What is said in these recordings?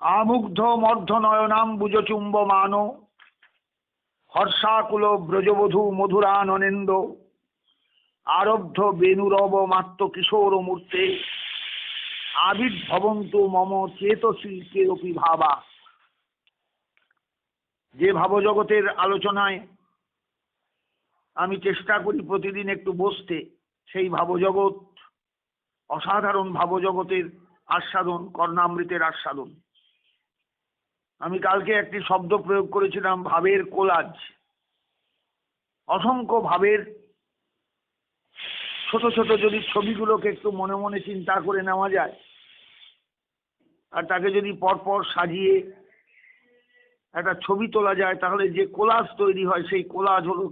আমুগ্ধ মর্ধনয়নাম্বুজ চুম্বমান হর্ষাকুল ব্রজবধূ মধুরানন্দ আরব্ধ বেণুরব মাত্র কিশোর মূর্তে আবির্ভবন্তু মম চেতসী কেরপি ভাবা। যে ভাবজগতের আলোচনায় আমি চেষ্টা করি প্রতিদিন একটু বসতে, সেই ভাবজগৎ অসাধারণ ভাবজগতের আস্বাদন, কর্ণামৃতের আস্বাদন। আমি কালকে একটি শব্দ প্রয়োগ করেছিলাম, ভাবের কোলাজ। অসংখ্য ভাবের ছোট ছোট যদি ছবিগুলোকে একটু মনে মনে চিন্তা করে নেওয়া যায়, আর তাকে যদি পরপর সাজিয়ে একটা ছবি তোলা যায়, তাহলে যে কোলাজ তৈরি হয় সেই কোলাজ হলো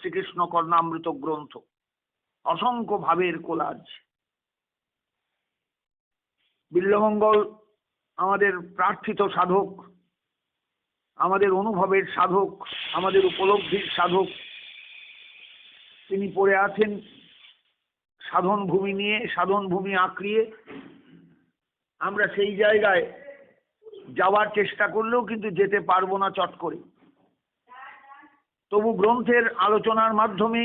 শ্রীকৃষ্ণ কর্ণামৃত গ্রন্থ। অসংখ্য ভাবের কোলাজ। বিল্বমঙ্গল আমাদের প্রার্থিত সাধক, আমাদের অনুভবের সাধক, আমাদের উপলব্ধির সাধক। তিনি পড়ে আছেন সাধন ভূমি নিয়ে, সাধন ভূমি আঁকড়িয়ে। আমরা সেই জায়গায় যাওয়ার চেষ্টা করলেও কিন্তু যেতে পারবো না চট করে। তবু গ্রন্থের আলোচনার মাধ্যমে,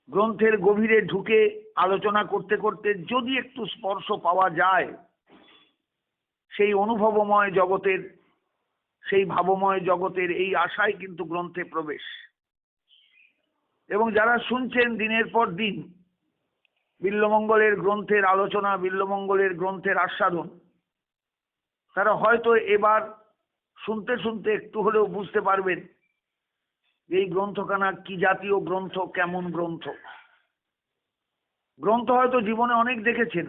গ্রন্থের গভীরে ঢুকে আলোচনা করতে করতে যদি একটু স্পর্শ পাওয়া যায় সেই অনুভবময় জগতের, সেই ভাবময় জগতের, এই আশায় কিন্তু গ্রন্থে প্রবেশ। এবং যারা শুনছেন দিনের পর দিন বিল্বমঙ্গলের গ্রন্থের আলোচনা, বিল্বমঙ্গলের গ্রন্থের আস্বাদন, তারা হয়তো এবার শুনতে শুনতে একটু হলেও বুঝতে পারবেন এই গ্রন্থখানা কি জাতীয় গ্রন্থ, কেমন গ্রন্থ। গ্রন্থ হয়তো জীবনে অনেক দেখেছেন,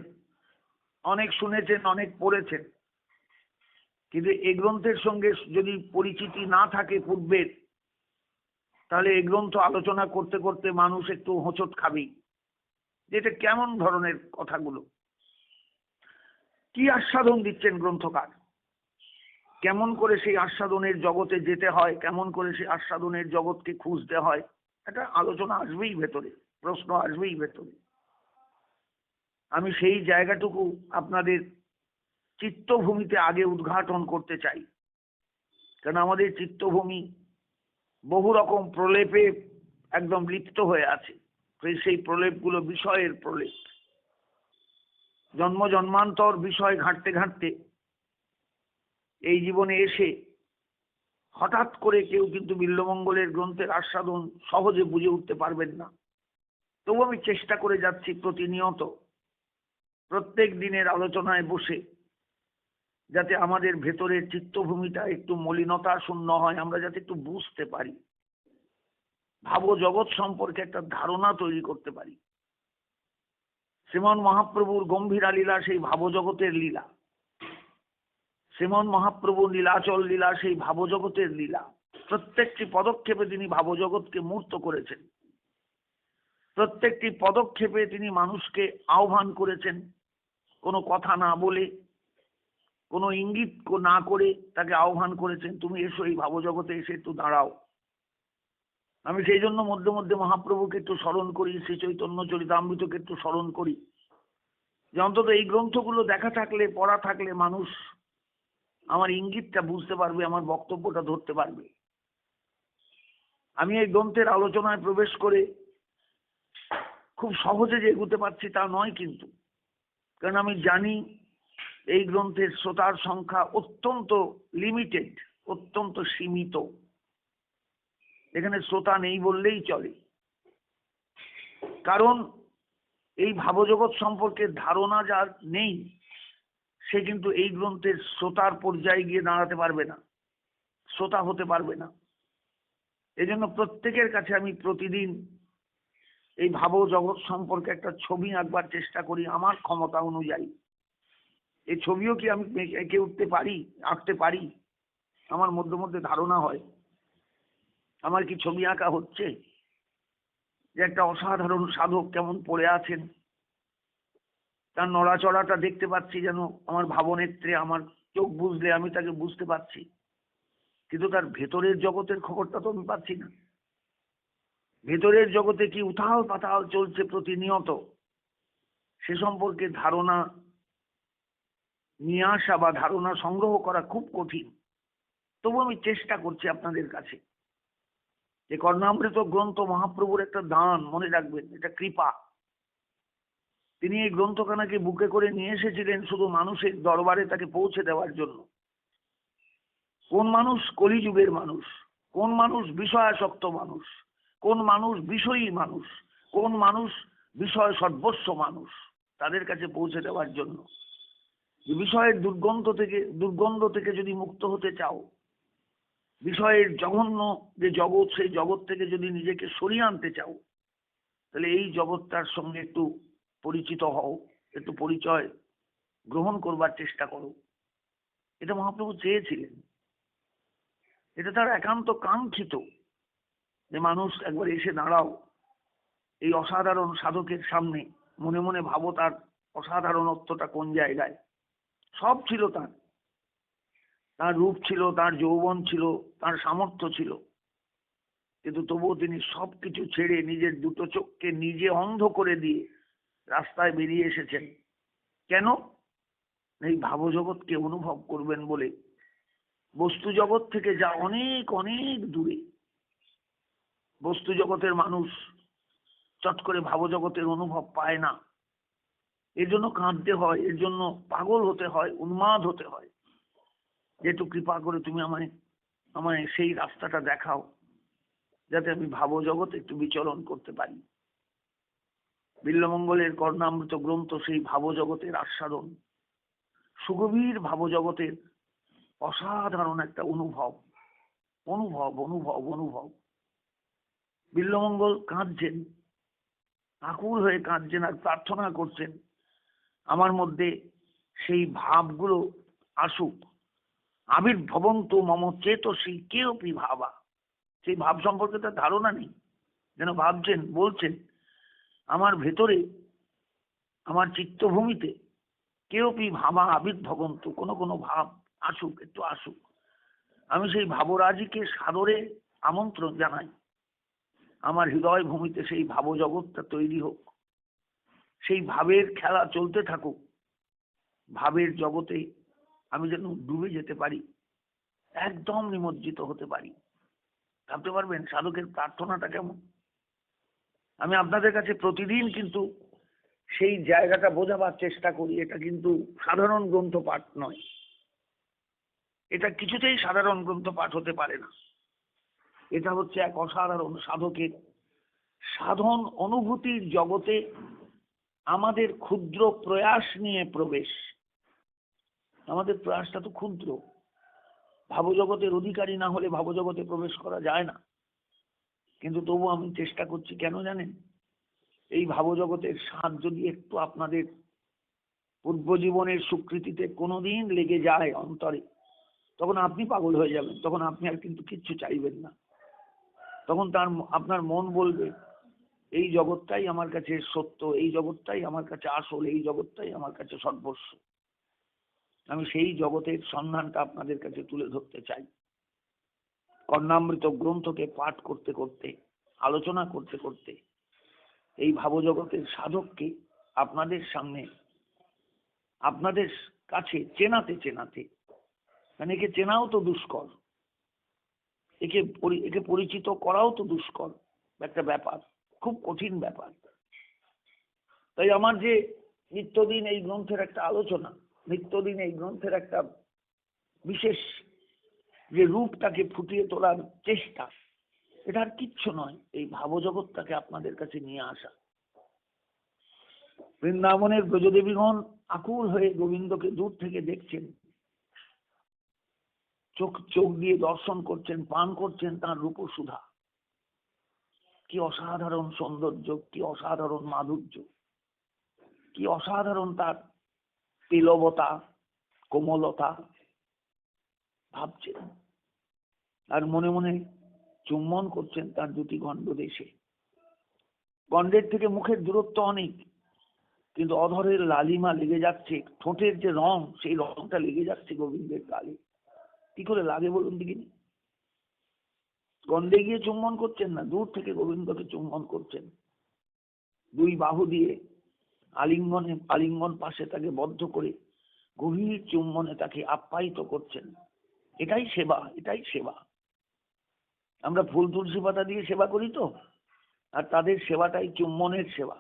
অনেক শুনেছেন, অনেক পড়েছেন, কিন্তু এই গ্রন্থের সঙ্গে যদি পরিচিতি না থাকে পূর্বের, তাহলে এই গ্রন্থ আলোচনা করতে করতে মানুষ একটু হোঁচট খাবেই, যেটা কেমন ধরনের কথাগুলো, কি আস্বাদন দিচ্ছেন গ্রন্থকার, কেমন করে সেই আস্বাদনের জগতে যেতে হয়, কেমন করে সেই আস্বাদনের জগৎকে খুঁজতে হয়। একটা আলোচনা আসবেই ভেতরে, প্রশ্ন আসবেই ভেতরে। আমি সেই জায়গাটুকু আপনাদের চিত্তভূমিতে আগে উদ্ঘাটন করতে চাই, কারণ আমাদের চিত্তভূমি বহু রকম প্রলেপে একদম লিপ্ত হয়ে আছে। সেই প্রলেপগুলো বিষয়ের প্রলেপ। জন্ম জন্মান্তর বিষয় ঘাঁটতে ঘাঁটতে এই জীবনে এসে হঠাৎ করে কেউ কিন্তু বিল্বমঙ্গলের গ্রন্থের আস্বাদন সহজে বুঝে উঠতে পারবেন না। তবু আমি চেষ্টা করে যাচ্ছি প্রতিনিয়ত প্রত্যেক দিনের আলোচনায় বসে, যাতে আমাদের ভেতরের চিত্তভূমিটা একটু মলিনতা শূন্য হয়, আমরা যাতে একটু বুঝতে পারি, ভাব জগৎ সম্পর্কে একটা ধারণা তৈরি করতে পারি। শ্রীমন মহাপ্রভুর গম্ভীরা লীলা সেই ভাবজগতের লীলা, শ্রীমন মহাপ্রভুর নীলাচল লীলা সেই ভাবজগতের লীলা। প্রত্যেকটি পদক্ষেপে তিনি ভাবজগৎকে মূর্ত করেছেন, প্রত্যেকটি পদক্ষেপে তিনি মানুষকে আহ্বান করেছেন, কোনো কথা না বলে, কোনো ইঙ্গিত না করে তাকে আহ্বান করেছেন, তুমি এসো, এই ভাবজগতে এসে একটু দাঁড়াও। আমি সেই জন্য মধ্যে মধ্যে মহাপ্রভুকে একটু স্মরণ করি, শ্রী চৈতন্য চরিতামৃতকে একটু স্মরণ করি, যে অন্তত এই গ্রন্থগুলো দেখা থাকলে, পড়া থাকলে মানুষ আমার ইঙ্গিতটা বুঝতে পারবে, আমার বক্তব্যটা ধরতে পারবে। আমি এই গ্রন্থের আলোচনায় প্রবেশ করে খুব সহজে যে এগুতে পারছি তা নয় কিন্তু, কারণ আমি জানি এই গ্রন্থের শ্রোতার সংখ্যা অত্যন্ত লিমিটেড, অত্যন্ত সীমিত। এখানে শ্রোতা নেই বললেই চলে, কারণ এই ভাবজগৎ সম্পর্কে ধারণা যার নেই সে কিন্তু এই গ্রন্থের শ্রোতার পর্যায়ে গিয়ে দাঁড়াতে পারবে না, শ্রোতা হতে পারবে না। এই জন্য প্রত্যেকের কাছে আমি প্রতিদিন এই ভাবজগৎ সম্পর্কে একটা ছবি আঁকবার চেষ্টা করি আমার ক্ষমতা অনুযায়ী। এই ছবিও কি আমি এঁকে উঠতে পারি, আঁকতে পারি? আমার মধ্যে মধ্যে ধারণা হয় আমার কি ছবি আঁকা হচ্ছে, যে একটা অসাধারণ সাধক কেমন পড়ে আছেন, তার নড়াচড়াটা দেখতে পাচ্ছি, যেন আমার ভাবনেত্রে, আমার চোখ বুঝলে আমি তাকে বুঝতে পারছি, কিন্তু তার ভেতরের জগতের খবরটা তো আমি পাচ্ছি না। ভেতরের জগতে কি উথাল পাতাল চলছে প্রতিনিয়ত, সে সম্পর্কে ধারণা নিয়ে আসা বা ধারণা সংগ্রহ করা খুব কঠিন। তবু আমি চেষ্টা করছি আপনাদের কাছে যে কর্ণামৃত গ্রন্থ মহাপ্রভুর একটা দান, মনে রাখবেন, এটা কৃপা। তিনি এই গ্রন্থখানাকে বুকে করে নিয়ে এসেছিলেন শুধু মানুষের দরবারে তাকে পৌঁছে দেওয়ার জন্য। কোন মানুষ কলিযুগের মানুষ, কোন মানুষ বিষয়াসক্ত মানুষ, কোন মানুষ বিষয়ী মানুষ, কোন মানুষ বিষয় সর্বস্ব মানুষ, তাদের কাছে পৌঁছে দেওয়ার জন্য। যে বিষয়ের দুর্গন্ধ থেকে যদি মুক্ত হতে চাও, বিষয়ের জঘন্য যে জগৎ, সেই জগৎ থেকে যদি নিজেকে সরিয়ে আনতে চাও, তাহলে এই জগৎটার সঙ্গে একটু পরিচিত হও, একটু পরিচয় গ্রহণ করবার চেষ্টা করো। এটা মহাপ্রভু চেয়েছিলেন, এটা তার একান্ত কাঙ্ক্ষিত যে মানুষ একবার এসে দাঁড়াও এই অসাধারণ সাধকের সামনে, মনে মনে ভাবো তার অসাধারণত্বটা কোন জায়গায়। সব ছিল তার, তার রূপ ছিল, তার যৌবন ছিল, তার সামর্থ্য ছিল, কিন্তু তবুও তিনি সবকিছু ছেড়ে নিজের দুটো চোখকে নিজে অন্ধ করে দিয়ে রাস্তায় বেরিয়ে এসেছেন। কেন? এই ভাবজগৎকে অনুভব করবেন বলে। বস্তু জগৎ থেকে যা অনেক অনেক দূরে। বস্তু জগতের মানুষ চট করে ভাবজগতের অনুভব পায় না, এর জন্য কাঁদতে হয়, এর জন্য পাগল হতে হয়, উন্মাদ হতে হয়। যেটু কৃপা করে তুমি আমায় সেই রাস্তাটা দেখাও, যাতে আমি ভাবজগৎ একটু বিচরণ করতে পারি। বিল্বমঙ্গলের কর্ণামৃত গ্রন্থ সেই ভাবজগতের আস্বাদন, সুগভীর ভাবজগতের অসাধারণ একটা অনুভব অনুভব অনুভব অনুভব। বিল্বমঙ্গল কাঁদছেন, আকুল হয়ে কাঁদছেন আর প্রার্থনা করছেন আমার মধ্যে সেই ভাবগুলো আসুক। আবির্ভবন্তু মম চেতসী কেউপি ভাবা। সেই ভাব সম্পর্কে তার ধারণা নেই, যেন ভাবছেন, বলছেন আমার ভেতরে, আমার চিত্তভূমিতে কেউপি ভাবা আবির্ভবন্তু, কোনো কোনো ভাব আসুক, একটু আসুক। আমি সেই ভাবরাজিকে সাদরে আমন্ত্রণ জানাই, আমার হৃদয় ভূমিতে সেই ভাবজগৎটা তৈরি হোক, সেই ভাবের খেলা চলতে থাকুক, ভাবের জগতে আমি যেন ডুবে যেতে পারি, একদম নিমজ্জিত হতে পারি। ভাবতে পারবেন সাধকের প্রার্থনাটা কেমন? আমি আপনাদের কাছে প্রতিদিন কিন্তু সেই জায়গাটা বোঝাবার চেষ্টা করি। এটা কিন্তু সাধারণ গ্রন্থ পাঠ নয়, এটা কিছুতেই সাধারণ গ্রন্থ পাঠ হতে পারে না। এটা হচ্ছে এক অসাধারণ সাধকের সাধন অনুভূতির জগতে আমাদের ক্ষুদ্র প্রয়াস নিয়ে প্রবেশ। আমাদের প্রয়াসটা তো ক্ষুদ্র, ভাবজগতের অধিকারী না হলে ভাবজগতে প্রবেশ করা যায় না। কিন্তু তবু আমি চেষ্টা করছি, কেন জানেন? এই ভাবজগতের স্বাদ যদি একটু আপনাদের পূর্ব জীবনের স্বীকৃতিতে কোনোদিন লেগে যায় অন্তরে, তখন আপনি পাগল হয়ে যাবেন, তখন আপনি আর কিন্তু কিচ্ছু চাইবেন না। তখন আপনার মন বলবে এই জগৎটাই আমার কাছে সত্য, এই জগৎটাই আমার কাছে আসল, এই জগৎটাই আমার কাছে সর্বস্ব। আমি সেই জগতের সন্ধানটা আপনাদের কাছে তুলে ধরতে চাই। কর্ণামৃত গ্রন্থকে পাঠ করতে করতে, আলোচনা করতে করতে এই ভাবজগতের সাধককে আপনাদের সামনে, আপনাদের কাছে চেনাতে চেনাতে, মানে একে চেনাও তো দুষ্কর, একে পরিচিত করাও তো দুষ্কর একটা ব্যাপার, খুব কঠিন ব্যাপার। তাই আমার যে নিত্যদিন এই গ্রন্থের একটা আলোচনা, নিত্যদিন এই গ্রন্থের একটা বিশেষ যে রূপটাকে ফুটিয়ে তোলার চেষ্টা, এটা আর কিচ্ছু নয়, এই ভাবজগৎটাকে আপনাদের কাছে নিয়ে আসা। বৃন্দাবনের ব্রজদেবীগণ আকুল হয়ে গোবিন্দকে দূর থেকে দেখছেন, চোখ দিয়ে দর্শন করছেন, পান করছেন তার রূপসুধা। কি অসাধারণ সৌন্দর্য, কি অসাধারণ মাধুর্য, কি অসাধারণ তার তিলবতা, কোমলতা। ভাবছেন আর মনে মনে চুম্বন করছেন তার দুটি গণ্ড দেশে। গণ্ডের থেকে মুখের দূরত্ব অনেক, কিন্তু অধরের লালিমা লেগে যাচ্ছে, ঠোঁটের যে রং, সেই রংটা লেগে যাচ্ছে গোবিন্দের গালে। কি করে লাগে বলুন দেখিনি? গণ্ডে গিয়ে চুম্বন করছেন না, দূর থেকে গোবিন্দকে চুম্বন করছেন। দুই বাহু দিয়ে আলিঙ্গন পাশে তাকে বদ্ধ করে গভীর চুম্বনে তাকে আপ্যায়িত করছেন। এটাই সেবা, এটাই সেবা। আমরা ফুল তুলসী পাতা দিয়ে সেবা করি তো, আর তাদের সেবাটাই চুম্বনের সেবা।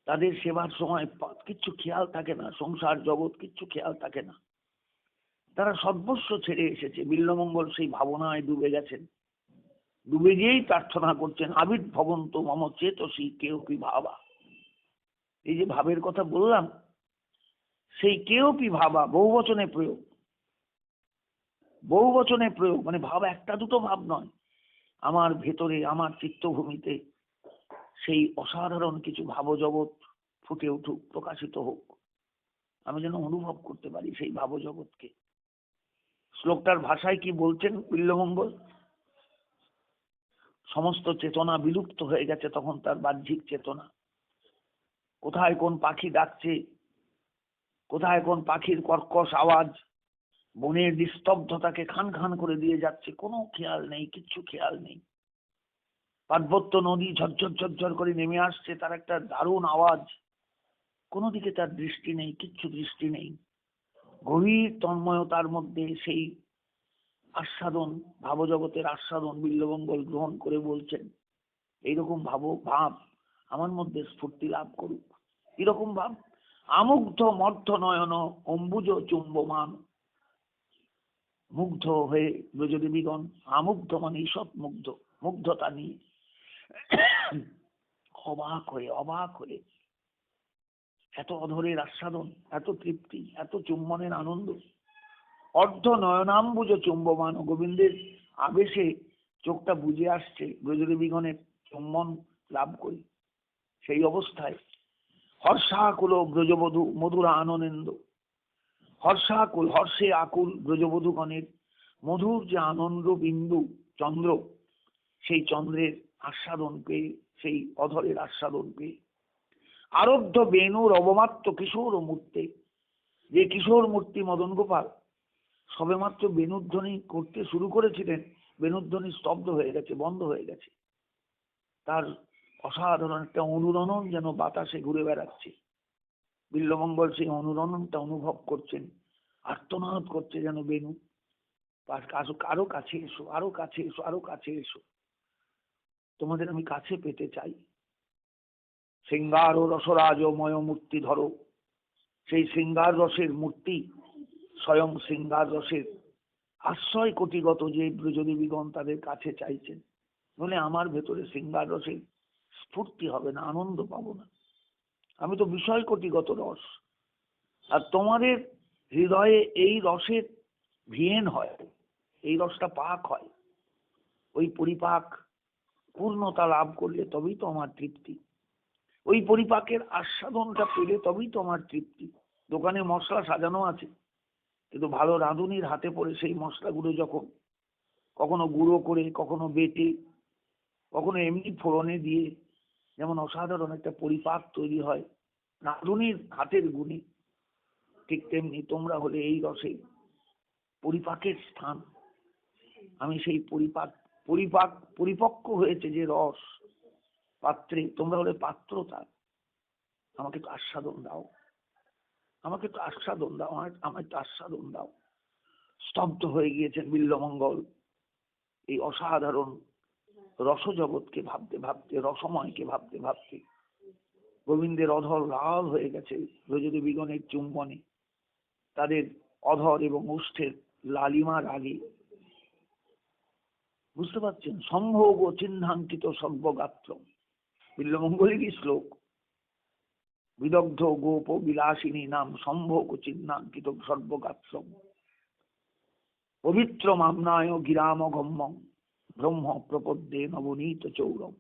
তাদের সেবার সময় কিচ্ছু খেয়াল থাকে না, সংসার জগৎ কিচ্ছু খেয়াল থাকে না। তারা সর্বস্ব ছেড়ে এসেছে। বিল্বমঙ্গল সেই ভাবনায় ডুবে গেছেন, ডুবে গিয়েই প্রার্থনা করছেন, আবির্ভবন্তু মম চেতসি কেউপি ভাবা। এই যে ভাবের কথা বললাম, সেই কেউপি ভাবা বহুবচনে প্রয়োগ। বহুবচনে প্রয়োগ মানে ভাব একটা দুটো ভাব নয়। আমার ভেতরে, আমার চিত্তভূমিতে সেই অসাধারণ কিছু ভাবজগৎ ফুটে উঠুক, প্রকাশিত হোক। আমি যেন অনুভব করতে পারি সেই ভাবজগৎকে। শ্লোকটার ভাষায় কি বলছেন বিল্বমঙ্গল? সমস্ত চেতনা বিলুপ্ত হয়ে গেছে তখন, তার বাহ্যিক চেতনা। কোথায় কোন পাখি ডাকছে, কোথায় কোন পাখির কর্কশ আওয়াজ বনের নিস্তব্ধতাকে খান খান করে দিয়ে যাচ্ছে, কোনো খেয়াল নেই, কিচ্ছু খেয়াল নেই। পার্বত্য নদী ঝরঝর ঝরঝর করে নেমে আসছে, তার একটা দারুণ আওয়াজ, কোনো দিকে তার দৃষ্টি নেই, কিচ্ছু দৃষ্টি নেই। গভীর তন্ময়তার মধ্যে সেই আস্বাদন, ভাবজগতের আস্বাদন বিল্বমঙ্গল গ্রহণ করে বলছেন, এইরকম ভাব আমার মধ্যে স্ফূর্তি লাভ করুক। এরকম ভাব, আমুগ্ধ মর্ধ নয়ন অম্বুজ চুম্বমান। মুগ্ধ হয়ে ব্রজদেবীগণ, আমুগ্ধ মানে ঈষৎ মুগ্ধ, মুগ্ধতা নিয়ে অবাক হয়ে এত অধরের আস্বাদন, এত তৃপ্তি, এত চুম্বনের আনন্দ। অর্ধ নয়নাম্বুজ চুম্বমান, গোবিন্দের আবেশে চোখটা বুজে আসছে ব্রজদেবীগণের চুম্বন লাভ করি। সেই অবস্থায় হর্ষাকুল ব্রজবধূ মধুর আনন্দ, হর্ষাকুল হর্ষে আকুল ব্রজবধূগণের মধুর যে আনন্দ বিন্দু চন্দ্র, সেই চন্দ্রের আস্বাদন পেয়ে, সেই অধরের আস্বাদন পেয়ে আরব্ধ বেণুর অবমাত্র কিশোর মূর্তি, যে কিশোর মূর্তি মদন গোপাল সবেমাত্র বেণুধ্বনি করতে শুরু করেছিলেন, বেণুধ্বনি স্তব্ধ হয়ে গেছে, বন্ধ হয়ে গেছে। তার অসাধারণ একটা অনুরণন যেন বাতাসে ঘুরে বেড়াচ্ছে। বিল্বমঙ্গল সেই অনুরণনটা অনুভব করছেন, আর্তনাদ করছে যেন বেণু, আরো কাছে এসো, আরো কাছে এসো, আরো কাছে এসো, তোমাদের আমি কাছে পেতে চাই। শৃঙ্গার ও রসরাজময় মূর্তি ধরো, সেই শৃঙ্গার রসের মূর্তি, স্বয়ং শৃঙ্গার রসের আশ্রয় কোটিগত যে ব্রজদেবীগণ তাদের কাছে চাইছেন, বলে আমার ভেতরে শৃঙ্গার রসের স্ফূর্তি হবে না, আনন্দ পাবো না। আমি তো বিষয় কোটিগত রস, আর তোমাদের হৃদয়ে এই রসের ভিয়েন হয়, এই রসটা পাক হয়। ওই পরিপাক পূর্ণতা লাভ করলে তবেই তো আমার তৃপ্তি, ওই পরিপাকের আস্বাদনটা পেলে তবেই তো আমার তৃপ্তি। দোকানে মশলা সাজানো আছে, কিন্তু ভালো রাঁধুনির হাতে পড়ে সেই মশলাগুলো যখন কখনো গুঁড়ো করে, কখনো বেটে, কখনো এমনি ফোড়নে দিয়ে যেমন অসাধারণ একটা পরিপাক তৈরি হয় রাঁধুনির হাতের গুণে, ঠিক তেমনি তোমরা হলে এই রসে পরিপাকের স্থান। আমি সেই পরিপক্ক হয়েছে যে রস পাত্রে, তোমরা হলে পাত্র তার। আমাকে তো আস্বাদন দাও, আমাকে তো আস্বাদন দাও, আমায় তো আস্বাদন দাও। স্তব্ধ হয়ে গিয়েছেন বিল্বমঙ্গল এই অসাধারণ রসজগৎকে ভাবতে ভাবতে, রসময়কে ভাবতে ভাবতে। গোবিন্দের অধর লাল হয়ে গেছে ব্রজদেবীগণের চুম্বনে, তাদের অধর এবং ওষ্ঠের লালিমার আগে। বুঝতে পারছেন? সম্ভোগ ও চিহ্নাঙ্কিত সর্বগাত্র, বিল্বমঙ্গলেরই শ্লোক। বিদগ্ধ গোপ বিলাসিনী নাম সম্ভোগ ও চিহ্নাঙ্কিত সর্বগাত্র, পবিত্র মামনায় গিরাম গম্যং ব্রহ্ম প্রপদ্যে নবনীত চৌরম।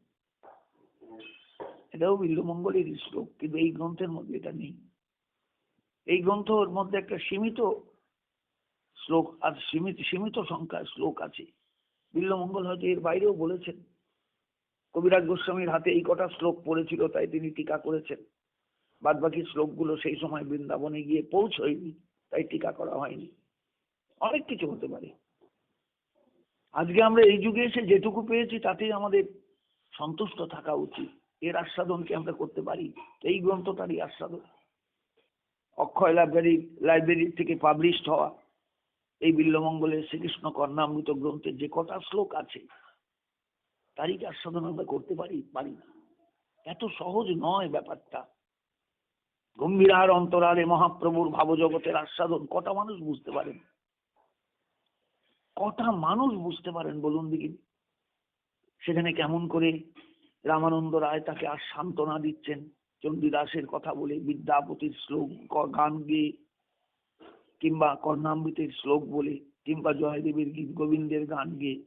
এটাও বিল্বমঙ্গলেরই শ্লোক, কিন্তু এই গ্রন্থের মধ্যে এটা নেই। এই গ্রন্থের মধ্যে একটা সীমিত শ্লোক আর সীমিত সংখ্যার শ্লোক আছে। বিল্বমঙ্গল হয়তো এর বাইরেও বলেছেন। কবিরাজ গোস্বামীর হাতে এই কটা শ্লোক পড়েছিল, তাই তিনি টিকা করেছেন। বাদ বাকি শ্লোকগুলো সেই সময় বৃন্দাবনে গিয়ে পৌঁছয়নি, তাই টিকা করা হয়নি। অনেক কিছু হতে পারে। আজকে আমরা এই যুগে এসে যেটুকু পেয়েছি তাতেই আমাদের সন্তুষ্ট থাকা উচিত। এর আস্বাদন কি আমরা করতে পারি? এই গ্রন্থটারই আস্বাদন। অক্ষয় লাইব্রেরি থেকে পাবলিশড হওয়া এই বিল্বমঙ্গলের শ্রীকৃষ্ণ কর্ণামৃত গ্রন্থের যে কটা শ্লোক আছে তারই কি আস্বাদন আমরা করতে পারি না। এত সহজ নয় ব্যাপারটা। গম্ভীরার অন্তরালে মহাপ্রভুর ভাবজগতের আস্বাদন কটা মানুষ বুঝতে পারেন? কটা মানুষ বুঝতে পারেন বলুন দেখি। সেখানে কেমন করে রামানন্দ রায় তাকে আর সান্ত্বনা দিচ্ছেন চণ্ডীদাসের কথা বলে, বিদ্যাপতির শ্লোক গান গেয়ে, কিংবা কর্ণামৃতের শ্লোক বলে, কিংবা জয়দেবের গীত গোবিন্দের গান গেয়ে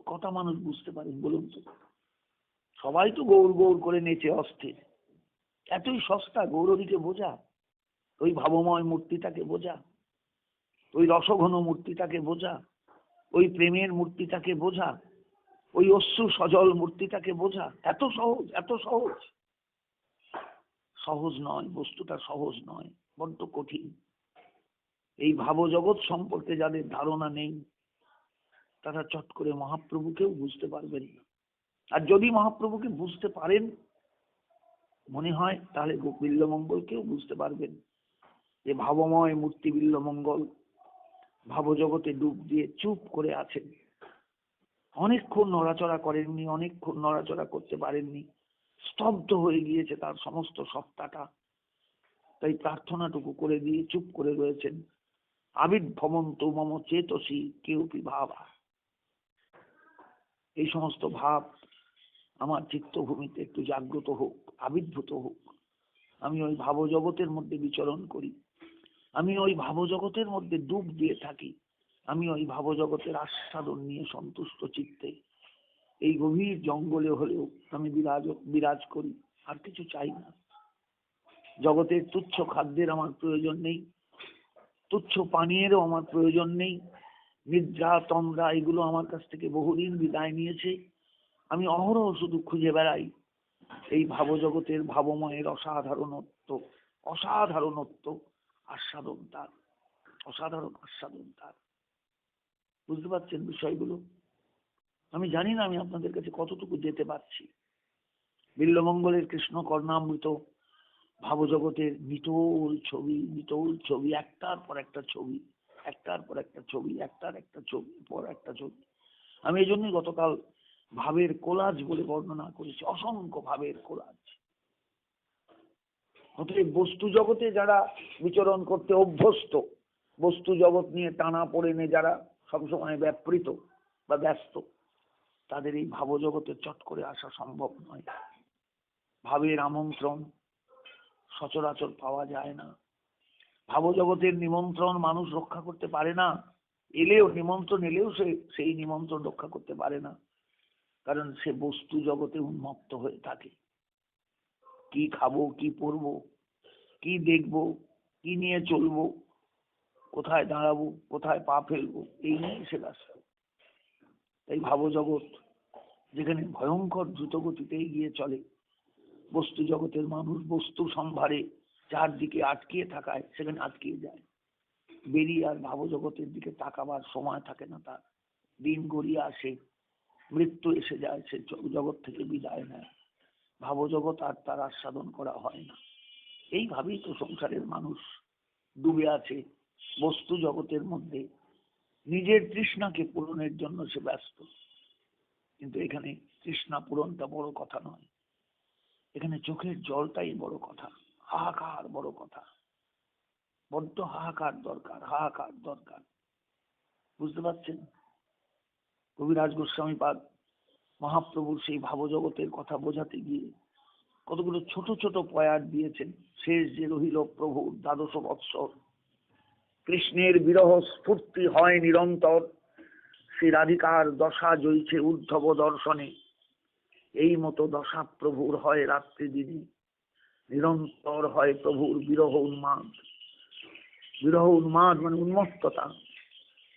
কটা মানুষ বুঝতে পারেন বলুন তো? সবাই তো গৌর গৌর করে নেচে অস্থির। এতই সস্তা গৌরীকে বোঝা, ওই ভাবময় মূর্তিটাকে বোঝা, ওই রসঘন মূর্তিটাকে বোঝা, ওই প্রেমের মূর্তিটাকে বোঝা, ওই অশ্রু সজল মূর্তিটাকে বোঝা এত সহজ? এত সহজ? সহজ নয়, বস্তুটা সহজ নয়, বড্ড কঠিন। এই ভাবজগৎ সম্পর্কে যাদের ধারণা নেই তারা চট করে মহাপ্রভুকেও বুঝতে পারবেন না। আর যদি মহাপ্রভুকে বুঝতে পারেন মনে হয় তাহলে বিল্বমঙ্গলকেও বুঝতে পারবেন। যে ভাবময় মূর্তি বিল্বমঙ্গল ভাবজগতে ডুব দিয়ে চুপ করে আছেন, অনেকক্ষণ নড়াচড়া করেননি, অনেকক্ষণ নড়াচড়া করতে পারেননি, স্তব্ধ হয়ে গিয়েছে তার সমস্ত সত্তাটা। তাই প্রার্থনাটুকু করে দিয়ে চুপ করে রয়েছেন। আবির্ভবন্তু মম চেতসি কেউপি ভাবা, এই সমস্ত ভাব আমার চিত্তভূমিতে একটু জাগ্রত হোক, আবির্ভূত হোক। আমি ওই ভাবজগতের মধ্যে বিচরণ করি, আমি ওই ভাবজগতের মধ্যে ডুব দিয়ে থাকি, আমি ওই ভাবজগতের আস্বাদন নিয়ে সন্তুষ্ট চিত্তে এই গভীর জঙ্গলে হলেও আমি বিরাজ করি, আর কিছু চাই না। জগতের তুচ্ছ খাদ্যের আমার প্রয়োজন নেই, তুচ্ছ পানীয়েরও আমার প্রয়োজন নেই। নিদ্রা তন্দ্রা এগুলো আমার কাছ থেকে বহুদিন বিদায় নিয়েছে। আমি অহরহ শুধু খুঁজে বেড়াই এই ভাবজগতের ভাবময়ের অসাধারণত্ব আস্বাদন তার, অসাধারণ আস্বাদন তার। বুঝতে পারছেন বিষয়গুলো? আমি জানি না আমি আপনাদের কাছে কতটুকু যেতে পারছি। বিল্বমঙ্গলের কৃষ্ণ কর্ণামৃত ভাবজগতের নিটোল ছবি, একটার পর একটা ছবি, একটার পর একটা ছবি, একটার একটা ছবি পর একটা ছবি। আমি এই জন্যই গতকাল ভাবের কোলাজ বলে বর্ণনা করেছি, অসংখ্য ভাবের কোলাজ। অতএব বস্তু জগতে যারা বিচরণ করতে অভ্যস্ত, বস্তু জগৎ নিয়ে টানা পড়েনে যারা সবসময় ব্যাপৃত বা ব্যস্ত, তাদের এই ভাবজগতে চট করে আসা সম্ভব নয়। ভাবের আমন্ত্রণ সচরাচর পাওয়া যায় না। ভাবজগতের নিমন্ত্রণ মানুষ রক্ষা করতে পারে না। নিমন্ত্রণ এলেও সেই নিমন্ত্রণ রক্ষা করতে পারে না, কারণ সে বস্তু জগতে উন্মত্ত হয়ে থাকে। কি খাবো, কি পরবো, কি দেখবো, কি নিয়ে চলবো, কোথায় দাঁড়াবো, কোথায় পা ফেলবো, এই নিয়ে সে ব্যস্ত। তাই ভাবজগৎ যেখানে ভয়ঙ্কর দ্রুতগতিতে এগিয়ে চলে, বস্তু জগতের মানুষ বস্তু সম্ভারে চারদিকে আটকিয়ে থাকায় সেখানে আটকিয়ে যায়। বেরিয়ে আর ভাবজগতের দিকে তাকাবার সময় থাকে না তার। দিন গড়িয়ে আসে, মৃত্যু এসে যায়, সে জগৎ থেকে বিদায় নেয়। ভাবজগৎ আর তার আস্বাদন করা হয় না। এইভাবেই তো সংসারের মানুষ ডুবে আছে বস্তু জগতের মধ্যে, নিজের তৃষ্ণাকে পূরণের জন্য সে ব্যস্ত। কিন্তু এখানে তৃষ্ণা পূরণটা বড় কথা নয়, এখানে চোখের জলটাই বড় কথা, হাহাকার বড় কথা। বড্ড হাহাকার দরকার, হাহাকার দরকার। বুঝতে পারছেন? কবিরাজ গোস্বামী পাদ মহাপ্রভুর সেই ভাবজগতের কথা বোঝাতে গিয়ে কতগুলো ছোট ছোট পয়ার দিয়েছেন। শেষ যে রহিল প্রভুর দ্বাদশ বৎসর, কৃষ্ণের বিরহ স্ফূর্তি হয় নিরন্তর, শ্রী রাধিকার দশা জইছে উদ্ধব দর্শনে, এই মতো দশা প্রভুর হয় রাত্রি দিনে, নিরন্তর হয় প্রভুর বিরহ উন্মাদ। বিরহ উন্মাদ মানে উন্মত্ততা,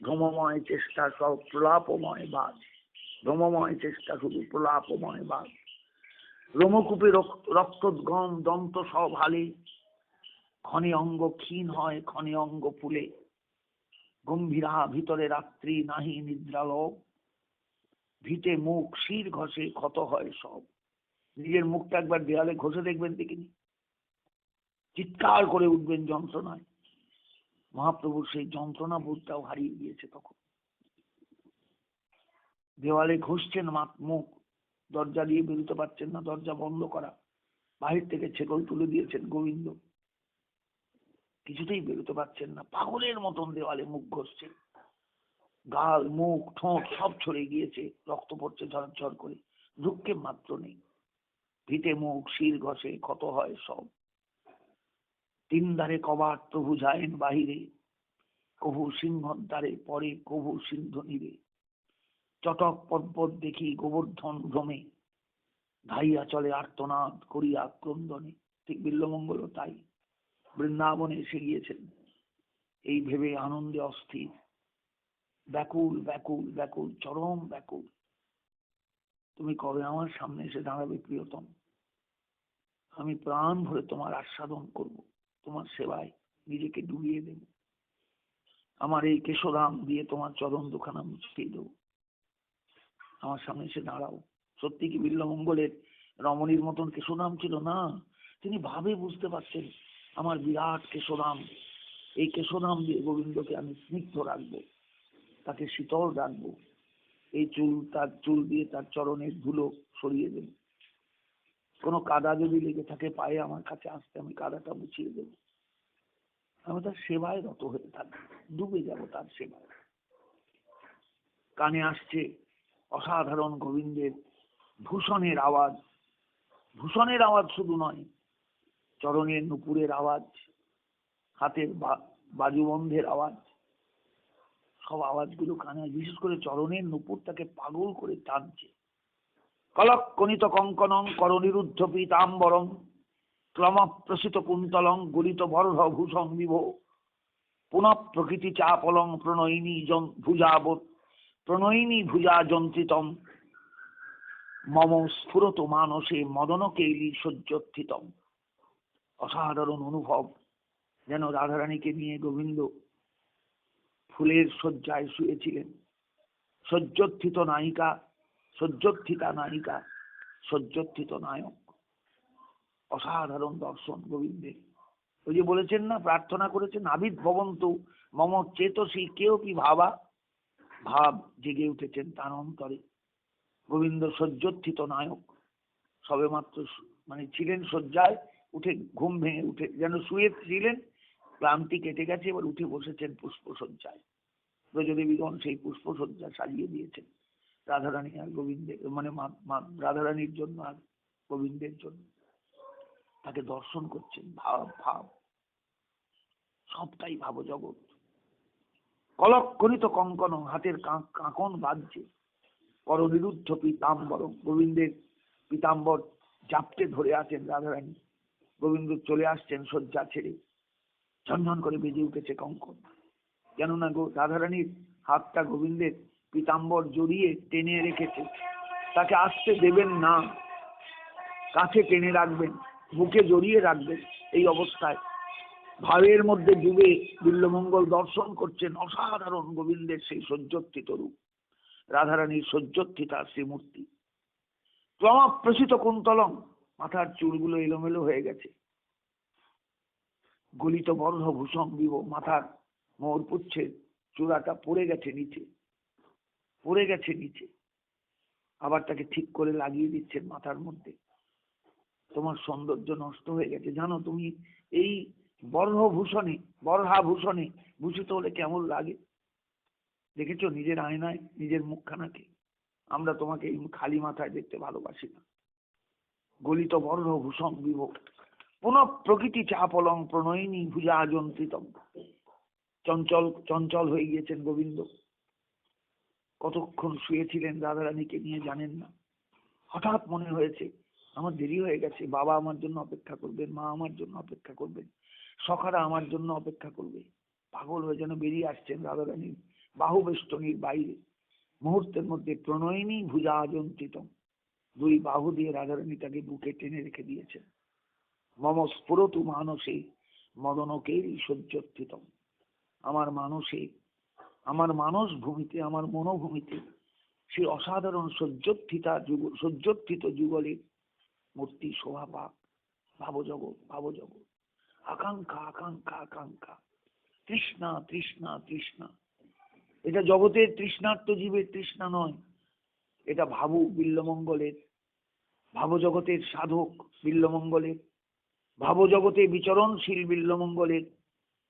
ভ্রমময় চেষ্টা সব প্রলাপময় বাদ, ভ্রমময় চেষ্টা শুধু প্রলাপময় বাদ। রোমকূপে রক্তোদ্গম দন্ত সব হালে, ক্ষণে অঙ্গ ক্ষীণ হয় ক্ষণে অঙ্গ ফুলে, গম্ভীরা ভিতরে রাত্রি নাহি নিদ্রালভ, ভিটে মুখ শির ঘষে ক্ষত হয় সব। নিজের মুখটা একবার দেয়ালে ঘষে দেখবেন দেখিনি? চিৎকার করে উঠবেন যন্ত্রণায়। মহাপ্রভুর সেই যন্ত্রণা বোধটাও হারিয়ে গিয়েছে তখন। দেওয়ালে ঘষছেন মুখ, দরজা দিয়ে বেরোতে পারছেন না, দরজা বন্ধ করা, বাহির থেকে ছেকল তুলে দিয়েছেন গোবিন্দ, কিছুতেই বেরোতে পারছেন না, পাগলের মতন দেওয়ালে মুখ ঘষছেন, গাল মুখ ঠোঁট সব ছড়ে গিয়েছে, রক্ত পড়ছে ঝরঝর করে, দুঃখে মাত্র নেই, ভিটে মুখ শির ঘষে ক্ষত হয় সব। তিন ধারে কবাট প্রভু যায়েন বাহিরে, কভু সিংহর দ্বারে পরে কভু সিন্ধু নীরে, চটক পর্বত দেখি গোবর্ধন ভ্রমে, ধাইয়া চলে আর্তনাদ করিয়া ক্রন্দনে। ঠিক বিল্বমঙ্গল তাই, বৃন্দাবনে এসে গিয়েছেন এই ভেবে আনন্দে অস্থির, ব্যাকুল ব্যাকুল ব্যাকুল, চরম ব্যাকুল। তুমি কবে আমার সামনে এসে দাঁড়াবে প্রিয়তম? আমি প্রাণ ভরে তোমার আস্বাদন করব, তোমার সেবায় নিজেকে ডুবিয়ে দেব, আমার এই কেশধাম দিয়ে তোমার চরণ দুখানা মুছিয়ে দেবো, আমার সামনে এসে দাঁড়াও। সত্যি কি বিল্বমঙ্গলের রমণীর মতন কেশধাম ছিল? না, তিনি ভাবে বুঝতে পারছেন আমার বিরাট কেশধাম, এই কেশধাম দিয়ে গোবিন্দকে আমি স্নিগ্ধ রাখবো, তাকে শীতল রাখবো, এই তার চুল দিয়ে তার চরণের ধুলো সরিয়ে দেব, কোনো কাদা যদি লেগে থাকে পায়ে আমার কাছে আসতে আমি কাদাটা মুছিয়ে দেব, আমি তার সেবায় রত হয়ে থাকবো, ডুবে যাব তার সেবায়। কানে আসছে অসাধারণ গোবিন্দের ভূষণের আওয়াজ, ভূষণের আওয়াজ শুধু নয়, চরণের নুপুরের আওয়াজ, হাতের বাজুবন্ধের আওয়াজ, সব আওয়াজগুলো কানে, বিশেষ করে চরণের নুপুর তাকে পাগল করে টানছে। কলকনিত কঙ্কনং করনিরুদ্ধ পীতাম্বরং ক্রম প্রসিত কুন্তলং গলিত বর্ধ ভূষণ বিভো পুনঃ প্রকৃতি চাপলং প্রণয়িনী ভুজাবত প্রণয়িনী ভুজা যন্ত্রিতম মম স্ফুরত মানসে মদন কেলি সজ্জোত্থিতম। অসাধারণ অনুভব, যেন রাধারানীকে নিয়ে গোবিন্দ ফুলের শয্যায় শুয়েছিলেন, সজ্জোত্থিত নায়িকা, সজ্জোত্থিতা নায়িকা, সজ্জোত্থিত নায়ক। অসাধারণ দর্শন গোবিন্দের। ওই যে বলেছেন না, প্রার্থনা করেছেন আবিদ ভবন্তু মম চেতসী কেউ কি ভাবা, ভাব জেগে উঠেছেন তার অন্তরে। গোবিন্দ সজ্জোত্থিত নায়ক, সবে মাত্র মানে ছিলেন শয্যায়, উঠে ঘুম ভেঙে উঠে যেন শুয়ে ছিলেন, ক্লান্তি কেটে গেছে, এবার উঠে বসেছেন পুষ্পশয্যায়। ব্রজদেবীগণ সেই পুষ্পশয্যা সাজিয়ে দিয়েছেন রাধারানী আর গোবিন্দের, মানে রাধারানীর জন্য আর গোবিন্দের জন্য। তাকে দর্শন করছেন, ভাব ভাব সবটাই ভাব জগৎ। কলকনিত কঙ্কন, হাতের কাঁকন বাজছে, করনিরুদ্ধ পীতাম্বর, গোবিন্দের পীতাম্বর জাপটে ধরে আছেন রাধারানী। গোবিন্দ চলে আসছেন শয্যা ছেড়ে, ঝনঝন করে বেজে উঠেছে কঙ্কন। কেননা রাধারানীর হাতটা গোবিন্দের পীতাম্বর জড়িয়ে টেনে রেখেছে, তাকে আসতে দেবেন না, কাছে টেনে রাখবেন, বুকে জড়িয়ে রাখবেন। এই অবস্থায় ভাবের মধ্যে ডুবে বিল্বমঙ্গল দর্শন করছেন অসাধারণ গোবিন্দের সেই সজ্জোত্থিত রূপ, রাধারানীর সজ্জোত্থিতা শ্রীমূর্তি। ক্রমপ্রসিত কুন্তলং, মাথার চুলগুলো এলোমেলো হয়ে গেছে, গলিত বর্ধ ভূষণ বিভ, মাথার মোরপুচ্ছের চূড়াটা পড়ে গেছে নিচে, পড়ে গেছে নিচে, আবার তাকে ঠিক করে লাগিয়ে দিচ্ছেন মাথার মধ্যে। তোমার সৌন্দর্য নষ্ট হয়ে গেছে, জানো তুমি এই বর্ধভূষণে বর্ধাভূষণে ভূষিত হলে কেমন লাগে? দেখেছো নিজের আয়নায় নিজের মুখখানাকে? আমরা তোমাকে এই খালি মাথায় দেখতে ভালোবাসি না। গলিত বর্ধভূষণ বিভ পুনঃ প্রকৃতি চাপলং প্রণয়িনী ভুজা যন্ত্রিতম। চঞ্চল চঞ্চল হয়ে গিয়েছেন গোবিন্দ, কতক্ষণ শুয়েছিলেন রাধারানীকে নিয়ে জানেন না। হঠাৎ মনে হয়েছে আমার দেরি হয়ে গেছে, বাবা আমার জন্য অপেক্ষা করবেন, মা আমার জন্য অপেক্ষা করবেন, সখারা আমার জন্য অপেক্ষা করবে। পাগল হয়ে যেন বেরিয়ে আসছেন রাধারানীর বাহুবেষ্টনীর বাইরে। মুহূর্তের মধ্যে প্রণয়িনী ভুজা যন্ত্রিতম, দুই বাহু দিয়ে রাধারানী তাকে বুকে টেনে রেখে দিয়েছেন। মম স্ফুরতু মানসে মদনকেরই সজ্জোত্থিতম। আমার মানসে, আমার মানস ভূমিতে, আমার মনোভূমিতে সেই অসাধারণ সজ্জোত্থিত যুগলের মূর্তি শোভা পাক। ভাবজগৎ, ভাবজগৎ। আকাঙ্ক্ষা আকাঙ্ক্ষা আকাঙ্ক্ষা, তৃষ্ণা তৃষ্ণা তৃষ্ণা। এটা জগতের তৃষ্ণার্ত জীবের তৃষ্ণা নয়, এটা ভাবু বিল্বমঙ্গলের, ভাবজগতের সাধক বিল্বমঙ্গলের, ভাবজগতে বিচরণশীল বিল্বমঙ্গলের,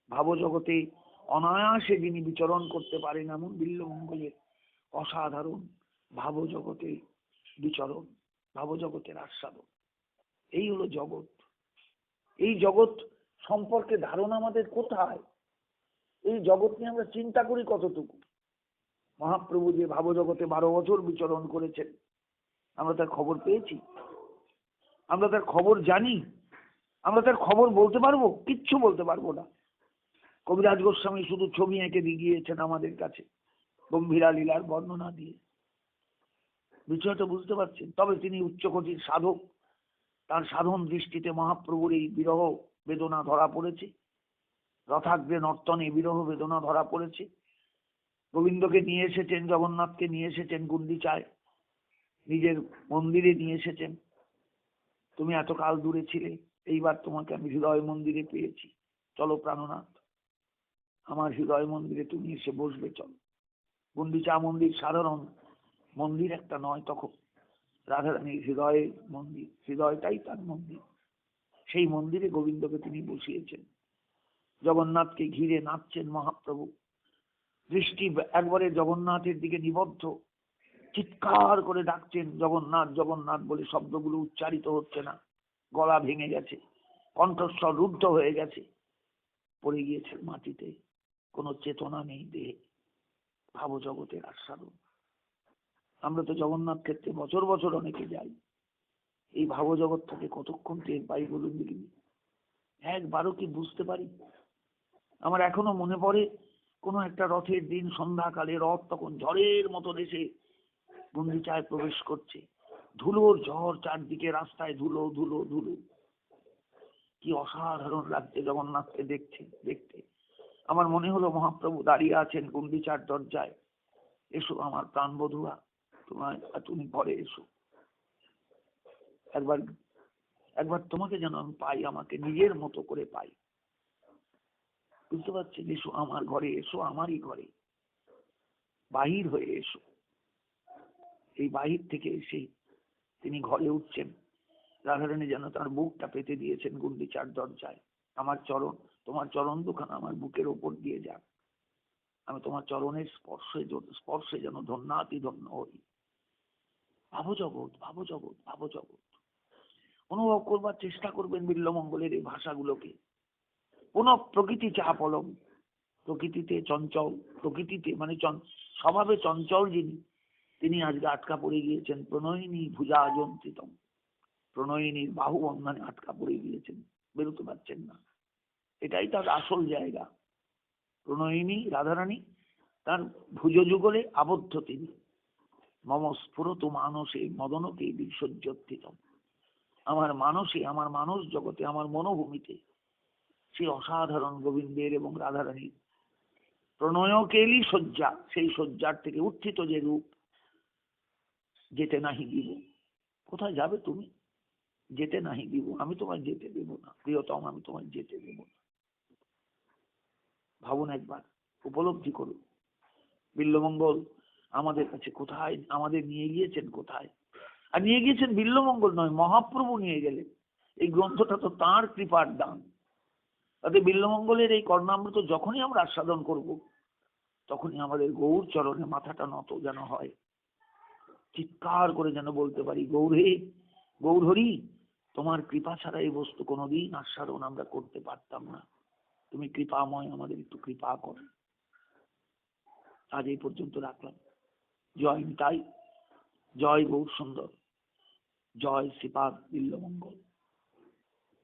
ভাবজগতে অনায়াসে যিনি বিচরণ করতে পারেন এমন বিল্বমঙ্গলের অসাধারণ ভাবজগতে বিচরণ, ভাবজগতের আস্বাদন। এই হলো জগৎ। এই জগৎ সম্পর্কে ধারণা আমাদের কোথায়? এই জগৎ নিয়ে আমরা চিন্তা করি কতটুকু? মহাপ্রভু যে ভাবজগতে 12 বছর বিচরণ করেছেন, আমরা তার খবর পেয়েছি? আমরা তার খবর জানি? আমরা তার খবর বলতে পারবো? কিচ্ছু বলতে পারবো না। কবিরাজ গোস্বামী শুধু ছবি এঁকে দিয়ে গিয়েছেন আমাদের কাছে গম্ভীরা লীলার বর্ণনা দিয়ে। বিষয়টা বুঝতে পারছেন? তবে তিনি উচ্চকোটির সাধক, তার সাধন দৃষ্টিতে মহাপ্রভুর এই বিরহ বেদনা ধরা পড়েছে, রথাগ্রে নর্তনে বিরহ বেদনা ধরা পড়েছে। গোবিন্দকে নিয়ে এসেছেন, জগন্নাথকে নিয়ে এসেছেন গুন্ডিচায়, নিজের মন্দিরে নিয়ে এসেছেন। তুমি এতকাল দূরে ছিলে, এইবার তোমাকে আমি হৃদয় মন্দিরে পেয়েছি, চলো প্রাণনাথ, আমার হৃদয় মন্দিরে তুমি এসে বসবে, চলো। গুন্ডিচা মন্দির সাধারণ মন্দির একটা নয়, তখন রাধারানীর হৃদয়ের মন্দির, হৃদয়টাই তার মন্দির। সেই মন্দিরে গোবিন্দকে তিনি বসিয়েছেন, জগন্নাথকে ঘিরে নাচছেন মহাপ্রভু। দৃষ্টি একবারে জগন্নাথের দিকে নিবদ্ধ, চিৎকার করে ডাকছেন জগন্নাথ জগন্নাথ বলে, শব্দগুলো উচ্চারিত হচ্ছে না, গলা ভেঙে গেছে, কণ্ঠস্বর রুদ্ধ হয়ে গেছে, পড়ে গিয়েছে মাটিতে, কোনো চেতনা নেই দেহে। ভাবজগতের আস্বাদন। আমরা তো জগন্নাথ ক্ষেত্রে বছর বছর অনেকে যাই, এই ভাবজগৎ থেকে কতক্ষণ টের পাই বলুন দেখি? একবারও কি বুঝতে পারি? আমার এখনো মনে পড়ে, কোনো একটা রথের দিন সন্ধ্যাকালে রথ তখন ঝড়ের মতো এসে গুন্ডিচায় প্রবেশ করছে, ধুলোর ঝড়, চারদিকে রাস্তায় ধুলো ধুলো ধুলো। কি অসাধারণ লাগছে জগন্নাথকে দেখতে। আমার মনে হলো মহাপ্রভু দাঁড়িয়ে আছেন গুন্ডিচার দরজায়, এসো আমার প্রাণ বধুয়া, তুমি পরে এসো, একবার একবার তোমাকে যেন আমি পাই, আমাকে নিজের মতো করে পাই। বুঝতে পারছেন? এসো আমার ঘরে, এসো আমারই ঘরে, বাহির হয়ে এসো। এই বাহির থেকে এসে তিনি ঘরে উঠছেন, রাধারানী যেন তার বুকটা পেতে দিয়েছেন গুন্ডিচার দরজায়। আমার চরণ, তোমার চরণ দুখানা আমার বুকের ওপর দিয়ে যাক, আমি তোমার চরণের স্পর্শে যেন ধন্যাতি ধন্য হই। ভাবজগৎ ভাবজগৎ ভাবজগৎ অনুভব করবার চেষ্টা করবেন বিল্বমঙ্গলের এই ভাষাগুলোকে। পুনঃ প্রকৃতি চাপলম, প্রকৃতিতে চঞ্চল, প্রকৃতিতে মানে স্বভাবে চঞ্চল যিনি, তিনি আজকে আটকা পড়ে গিয়েছেন প্রণয়িনী ভুজা যন্ত্রিতম, প্রণয়িনীর বাহু বন্ধনে আটকা পড়ে গিয়েছেন, বেরোতে পারছেন না। এটাই তার আসল জায়গা। প্রণয়িনী রাধারানী তার ভুজ যুগলে আবদ্ধ তিনি। মম স্ফুরত মানসে মদনকে বিসর্জত্তিতম, আমার মানসে, আমার মানস জগতে, আমার মনোভূমিতে সেই অসাধারণ গোবিন্দের এবং রাধারানীর প্রণয়কেলি শয্যা, সেই শয্যার থেকে উত্থিত যে রূপ, যেতে নাহি দিব। কোথায় যাবে তুমি? যেতে নাহি দিব, আমি তোমায় যেতে দেব না প্রিয়তম, আমি তোমায় যেতে দেব না। ভাবুন একবার, উপলব্ধি করুন বিল্বমঙ্গল আমাদের কাছে কোথায়, আমাদের নিয়ে গিয়েছেন কোথায়। আর নিয়ে গিয়েছেন বিল্বমঙ্গল নয়, মহাপ্রভু নিয়ে গেলেন। এই গ্রন্থটা তো তাঁর কৃপার দান। তাতে বিল্বমঙ্গলের এই কর্ণামৃত যখনই আমরা আস্বাদন করব, তখনই আমাদের গৌর চরণে মাথাটা নত যেন হয়, চিৎকার করে যেন বলতে পারি, গৌর হে, গৌর হরি, তোমার কৃপা ছাড়া এই বস্তু কোনোদিন আস্বাদন আমরা করতে পারতাম না, তুমি কৃপাময়, আমাদের একটু কৃপা করো। আজ এই পর্যন্ত রাখলাম। জয় নিতাই, জয় গৌর সুন্দর, জয় শ্রীপাদ বিল্বমঙ্গল।